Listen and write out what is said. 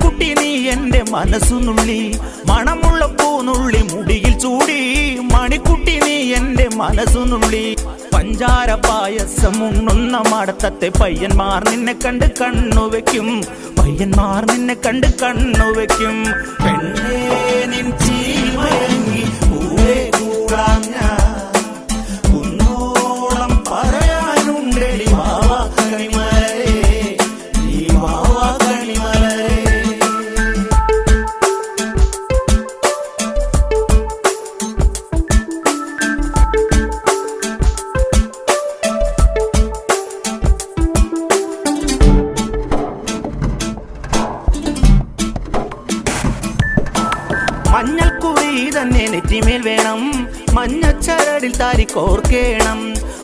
മണിക്കുട്ടി നീ എന്റെ മനസ്സുനുള്ളി, മണമുള്ള പൂനുള്ളി മുടിയിൽ ചൂടി. മണിക്കുട്ടി നീ എന്റെ മനസ്സുനുള്ളി. പഞ്ചാര പായസം ഉണ്ണുന്ന മടത്തത്തെ പയ്യന്മാർ നിന്നെ കണ്ട് കണ്ണുവെക്കും, പയ്യന്മാർ നിന്നെ കണ്ട് കണ്ണുവെക്കും. പെണ്ണേ നിൻ ചീമയങ്ങി പൂവേ കൂടാം ഞാൻ, കുന്നോളം പറയാനുണ്ടെടി വാവാ കണിമലരേ, നീ വാവാ കണിമലരേ. മഞ്ഞൾക്കുറി തന്നെ നെറ്റിമേൽ വേണം, മഞ്ഞച്ചരടിൽ താരി കോർക്കേണം.